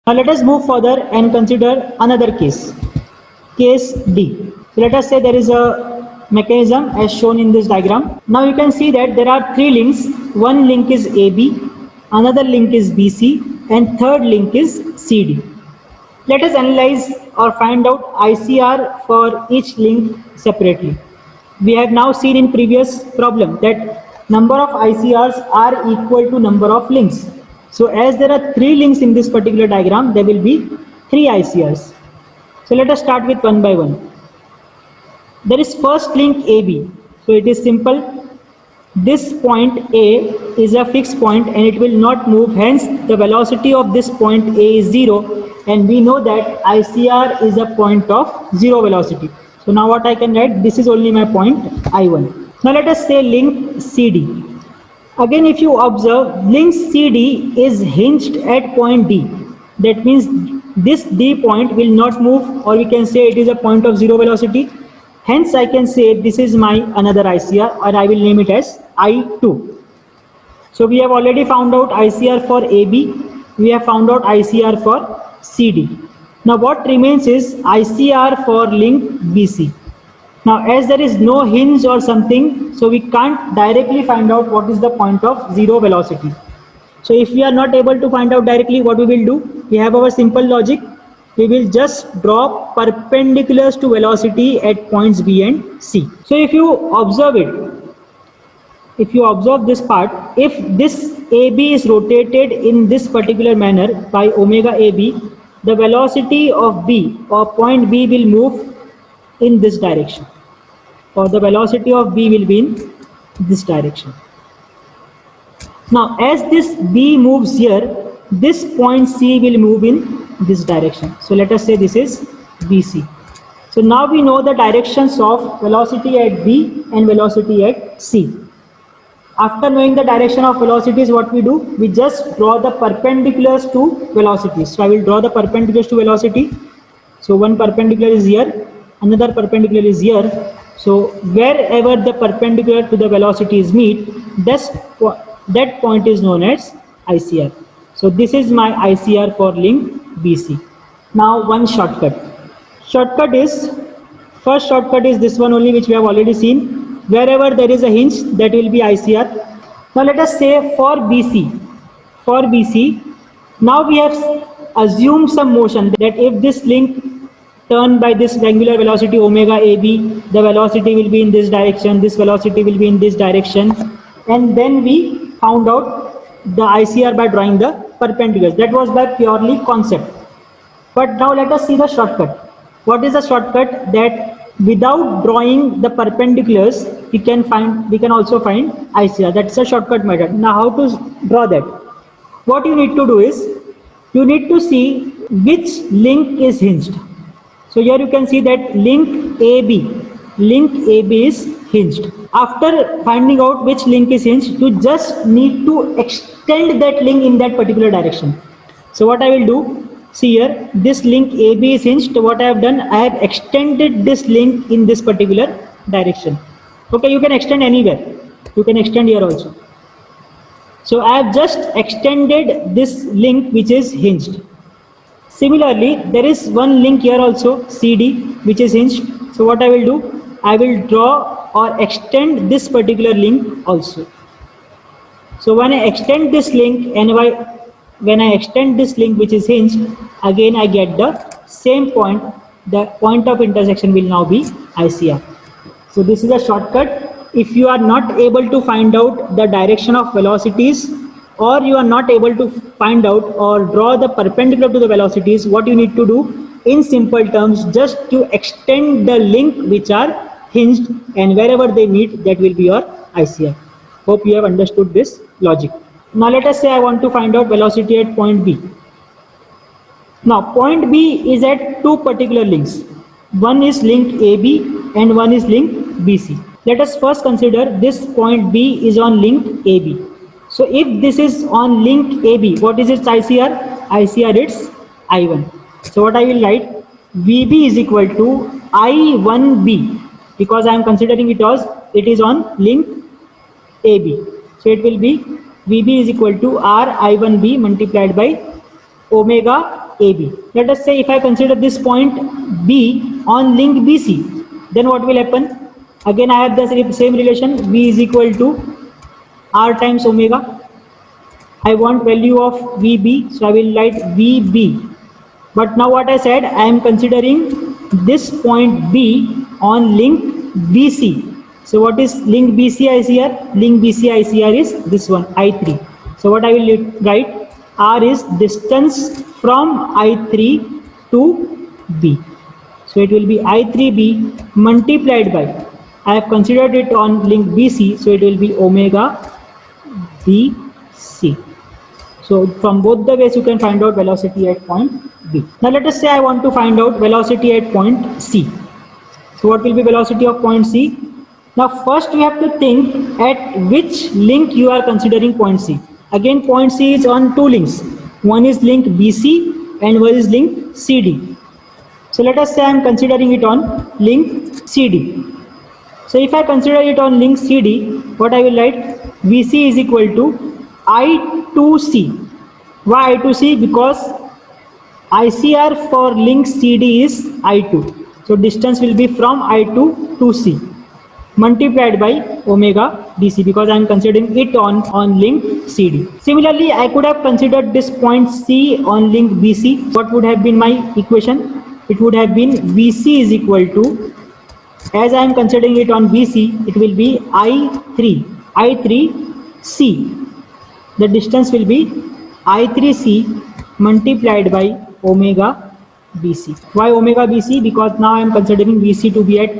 Now let us move further and consider another case. Case D. So let us say there is a mechanism as shown in this diagram. Now you can see that there are three links. One link is AB, another link is BC, and third link is CD. Let us analyze or find out ICR for each link separately. We have now seen in previous problem that number of ICRs are equal to number of links. So as there are three links in this particular diagram, there will be three ICRs. So let us start with one by one. There is first link AB. So it is simple. This point A is a fixed point and it will not move. Hence, the velocity of this point A is 0. And we know that ICR is a point of zero velocity. So now what I can write, this is only my point I1. Now let us say link CD. Again, if you observe, link CD is hinged at point D. That means this D point will not move, or we can say it is a point of zero velocity. Hence, I can say this is my another ICR, or I will name it as I2. So we have already found out ICR for AB. We have found out ICR for CD. Now what remains is ICR for link BC. Now as there is no hinge or something, so we can't directly find out what is the point of zero velocity. So if we are not able to find out directly, what we will do? We have our simple logic. We will just draw perpendiculars to velocity at points B and C. So if you observe it, if you observe this part, if this AB is rotated in this particular manner by omega AB, the velocity of B or point B will move in this direction, or the velocity of B will be in this direction. Now as this B moves here, this point C will move in this direction. So let us say this is BC. So now we know the directions of velocity at B and velocity at C. After knowing the direction of velocities, what we do? We just draw the perpendiculars to velocities. So I will draw the perpendiculars to velocity. So one perpendicular is here, another perpendicular is here. So wherever the perpendicular to the velocities meet, that point is known as ICR. So this is my ICR for link BC. Now one shortcut. First shortcut is this one only, which we have already seen. Wherever there is a hinge, that will be ICR. Now let us say for BC. For BC, now we have assumed some motion, that if this link turn by this angular velocity omega AB, the velocity will be in this direction, this velocity will be in this direction, and then we found out the ICR by drawing the perpendiculars. That was by purely concept. But now let us see the shortcut. What is the shortcut? That without drawing the perpendiculars, we can also find ICR. That's a shortcut method. Now how to draw that? What you need to do is, you need to see which link is hinged. So here you can see that link AB is hinged. After finding out which link is hinged, you just need to extend that link in that particular direction. So what I will do, see here, this link AB is hinged. What I have done, I have extended this link in this particular direction. Okay, you can extend anywhere. You can extend here also. So I have just extended this link which is hinged. Similarly, there is one link here also, CD, which is hinged. So what I will do, I will draw or extend this particular link also. So when I extend this link, and when I extend this link which is hinged, again I get the same point. The point of intersection will now be ICR. So this is a shortcut. If you are not able to find out the direction of velocities, or you are not able to find out or draw the perpendicular to the velocities, what you need to do, in simple terms, just to extend the link which are hinged, and wherever they meet, that will be your ICR. Hope you have understood this logic. Now let us say I want to find out velocity at point B. Now point B is at two particular links. One is link AB and one is link BC. Let us first consider this point B is on link AB. So if this is on link AB, what is its ICR? ICR it's I1. So what I will write, VB is equal to I1B, because I am considering it is on link AB. So it will be VB is equal to R I1B multiplied by omega AB. Let us say if I consider this point B on link BC, then what will happen? Again I have the same relation, V is equal to R times omega. I want value of VB, so I will write VB. But now what I said, I am considering this point B on link BC. So what is link BC ICR? Link BC ICR is this one, I3. So what I will write, R is distance from I3 to B. So it will be I3B multiplied by, I have considered it on link BC, so it will be omega BC. So from both the ways you can find out velocity at point B. Now let us say I want to find out velocity at point C. So what will be velocity of point C? Now first we have to think at which link you are considering point C. Again point C is on two links. One is link BC and one is link CD. So let us say I am considering it on link CD. So if I consider it on link CD, what I will write, VC is equal to I2C. Why I2C? Because ICR for link CD is I2. So distance will be from I2 to C multiplied by omega BC, because I am considering it on link CD. Similarly, I could have considered this point C on link BC. What would have been my equation? It would have been VC is equal to, as I am considering it on BC, it will be I3C. The distance will be I3C multiplied by omega BC. Why omega BC? Because now I am considering VC to be at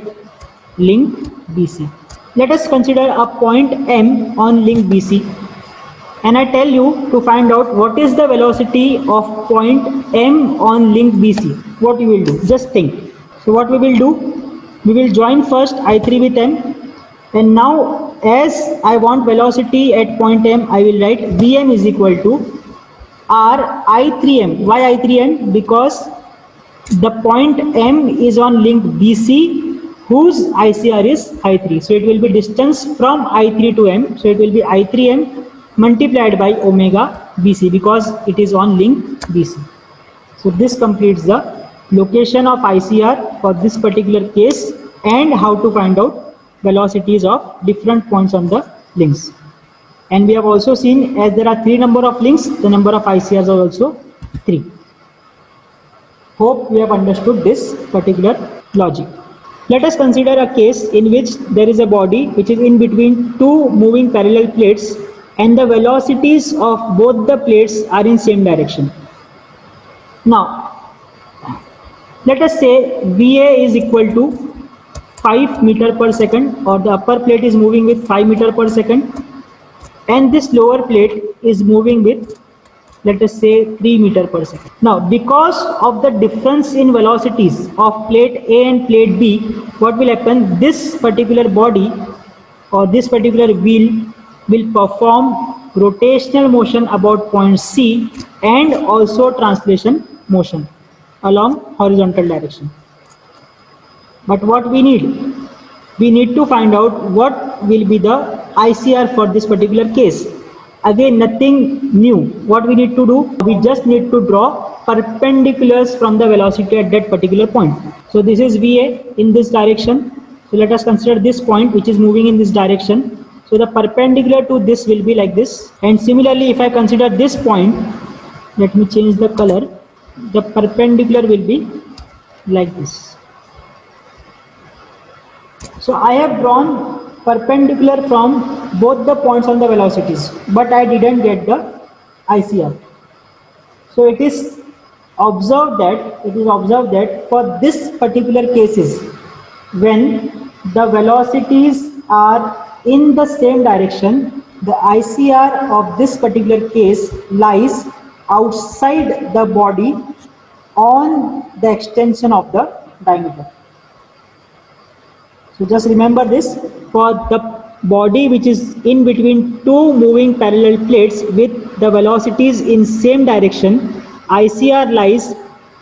link BC. Let us consider a point M on link BC, and I tell you to find out what is the velocity of point M on link BC. What you will do? Just think. So what we will do? We will join first I3 with M, and now as I want velocity at point M, I will write Vm is equal to R I3M. Why I3M? Because the point M is on link BC whose ICR is I3. So it will be distance from I3 to M. So it will be I3M multiplied by omega BC, because it is on link BC. So this completes the location of ICR for this particular case and how to find out velocities of different points on the links. And we have also seen, as there are 3 number of links, the number of ICRs are also 3. Hope we have understood this particular logic. Let us consider a case in which there is a body which is in between two moving parallel plates, and the velocities of both the plates are in same direction. Now, let us say VA is equal to 5 meter per second, or the upper plate is moving with 5 meter per second, and this lower plate is moving with, let us say, 3 meter per second. Now, because of the difference in velocities of plate A and plate B, what will happen? This particular body or this particular wheel will perform rotational motion about point C and also translation motion along horizontal direction. But what we need? We need to find out what will be the ICR for this particular case. Again, nothing new. What we need to do? We just need to draw perpendiculars from the velocity at that particular point. So this is VA in this direction. So let us consider this point which is moving in this direction. So the perpendicular to this will be like this. And similarly, if I consider this point, let me change the color. The perpendicular will be like this. So I have drawn perpendicular from both the points on the velocities, but I didn't get the ICR. So it is observed that for this particular cases, when the velocities are in the same direction, the ICR of this particular case lies outside the body on the extension of the diameter. So just remember this, for the body which is in between two moving parallel plates with the velocities in same direction, ICR lies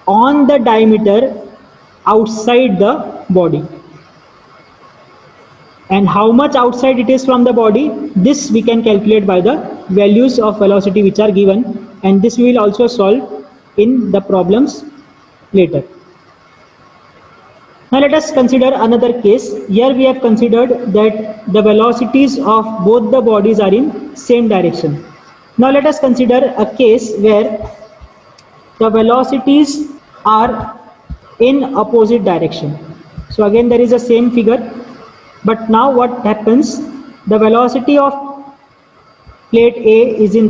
on the diameter outside the body. And how much outside it is from the body, this we can calculate by the values of velocity which are given, and this we will also solve in the problems later. Now let us consider another case. Here we have considered that the velocities of both the bodies are in same direction. Now let us consider a case where the velocities are in opposite direction. So again there is a same figure, but now what happens, the velocity of plate A is in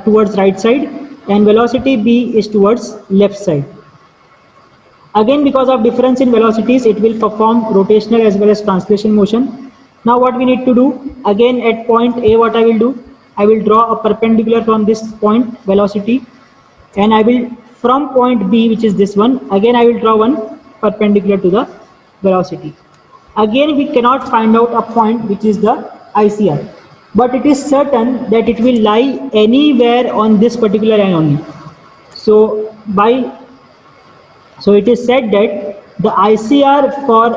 towards right side and velocity B is towards left side. Again, because of difference in velocities, it will perform rotational as well as translation motion. Now what we need to do, again at point A, what I will do, I will draw a perpendicular from this point velocity, and I will from point B, which is this one, again I will draw one perpendicular to the velocity. Again we cannot find out a point which is the ICR, but it is certain that it will lie anywhere on this particular line only. So it is said that the ICR for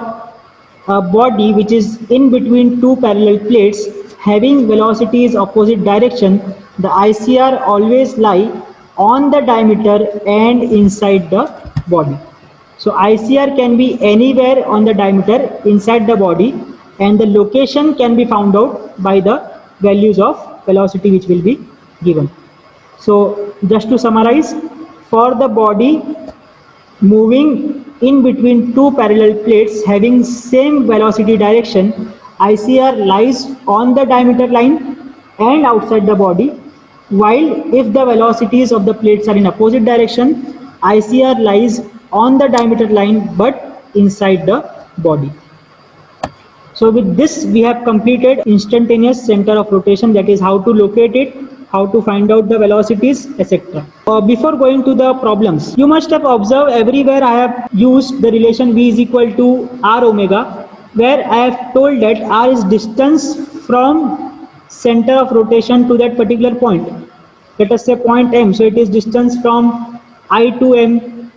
a body which is in between two parallel plates having velocities opposite direction, the ICR always lie on the diameter and inside the body. So ICR can be anywhere on the diameter inside the body, and the location can be found out by the values of velocity which will be given. So just to summarize, for the body moving in between two parallel plates having same velocity direction, ICR lies on the diameter line and outside the body, while if the velocities of the plates are in opposite direction, ICR lies on the diameter line but inside the body. So with this we have completed instantaneous center of rotation, that is how to locate it, how to find out the velocities, etc. Before going to the problems, you must have observed everywhere I have used the relation V is equal to R omega, where I have told that R is distance from center of rotation to that particular point. Let us say point M, so it is distance from I to M.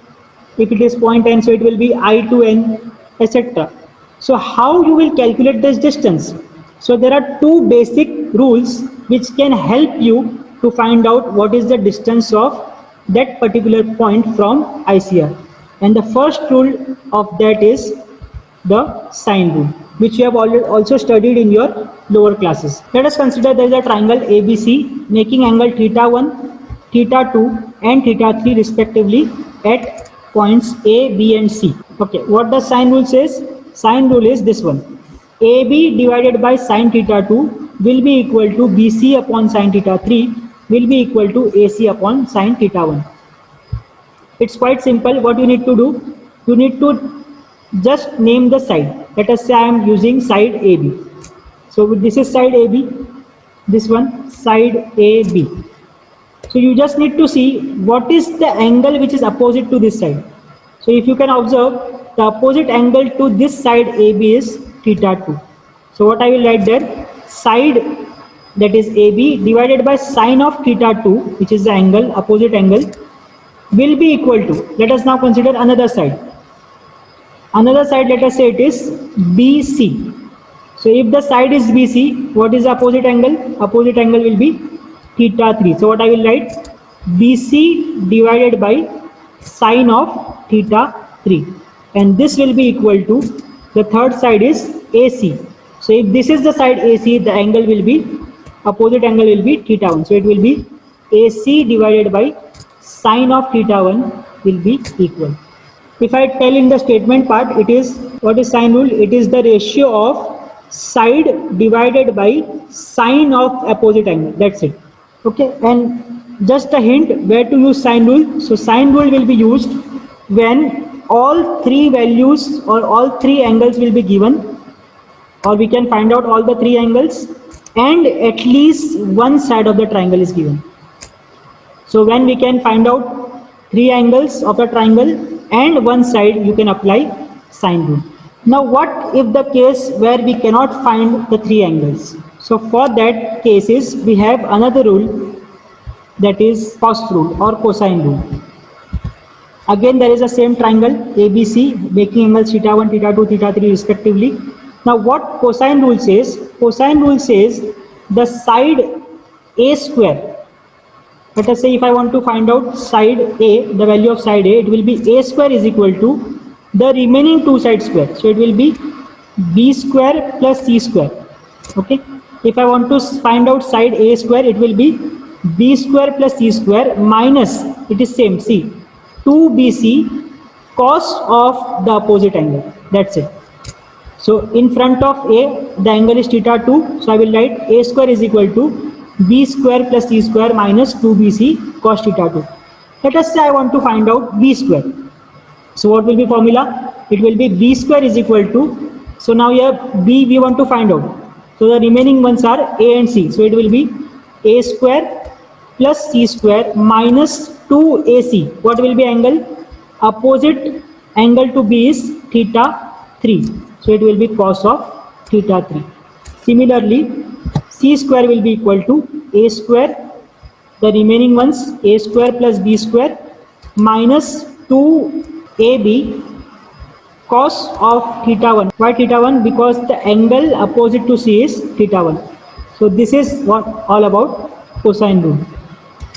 If it is point N, so it will be I to N, etc. So how you will calculate this distance? So there are two basic rules which can help you to find out what is the distance of that particular point from ICR. And the first rule of that is the sine rule, which you have already also studied in your lower classes. Let us consider there is a triangle ABC making angle θ1, θ2 and θ3 respectively at points A, B and C. Okay, what the sine rule says? Sine rule is this one. AB divided by sine θ2 will be equal to BC upon sine θ3 will be equal to AC upon sine θ1. It's quite simple. What you need to do, you need to just name the side. Let us say I am using side AB. So this is side AB, this one side AB. So you just need to see what is the angle which is opposite to this side. So if you can observe, the opposite angle to this side AB is θ2. So what I will write there, side that is AB divided by sine of θ2, which is the angle, opposite angle, will be equal to, let us now consider another side. Another side, let us say it is BC. So if the side is BC, what is the opposite angle? Opposite angle will be θ3. So what I will write, BC divided by sine of θ3, and this will be equal to, the third side is AC. So if this is the side AC, the angle will be, opposite angle will be θ1. So it will be AC divided by sine of θ1 will be equal. If I tell in the statement part, it is, what is sine rule? It is the ratio of side divided by sine of opposite angle. That's it. Okay, and just a hint where to use sine rule. So sine rule will be used when all three values or all three angles will be given, or we can find out all the three angles, and at least one side of the triangle is given. So when we can find out three angles of the triangle and one side, you can apply sine rule. Now what if the case where we cannot find the three angles? So for that cases we have another rule, that is cos rule or cosine rule. Again there is a same triangle ABC making angles θ1, θ2, θ3 respectively. Now what cosine rule says? Cosine rule says the side A square Let us say if I want to find out side A, the value of side A, it will be A square is equal to the remaining two side square. So it will be B square plus C square. Okay. If I want to find out side A square, it will be B square plus C square minus, it is same, C, 2BC cos of the opposite angle. That's it. So in front of A, the angle is theta 2. So I will write A square is equal to B square plus C square minus 2BC cos theta 2. Let us say I want to find out B square. So what will be formula? It will be B square is equal to, so now here B we want to find out. So the remaining ones are A and C. So it will be A square plus C square minus 2AC. What will be angle? Opposite angle to B is theta 3. So it will be cos of theta 3. Similarly, C square will be equal to A square, the remaining ones A square plus B square minus 2AB cos of theta 1. Why theta 1? Because the angle opposite to C is theta 1. So this is what all about cosine rule.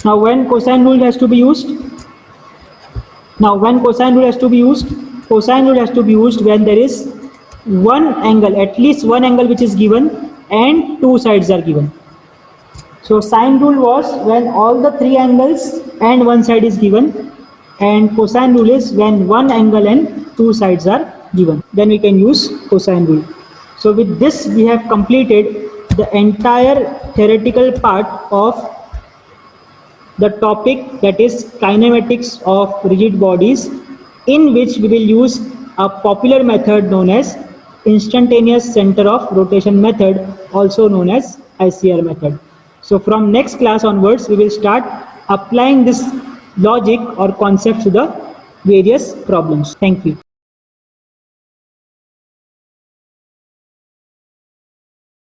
Now when cosine rule has to be used? Cosine rule has to be used when there is one angle, at least one angle which is given and two sides are given. So sine rule was when all the three angles and one side is given, and cosine rule is when one angle and two sides are given. Then we can use cosine rule. So with this we have completed the entire theoretical part of the topic, that is kinematics of rigid bodies, in which we will use a popular method known as instantaneous center of rotation method, also known as ICR method. So from next class onwards we will start applying this logic or concepts to the various problems. Thank you.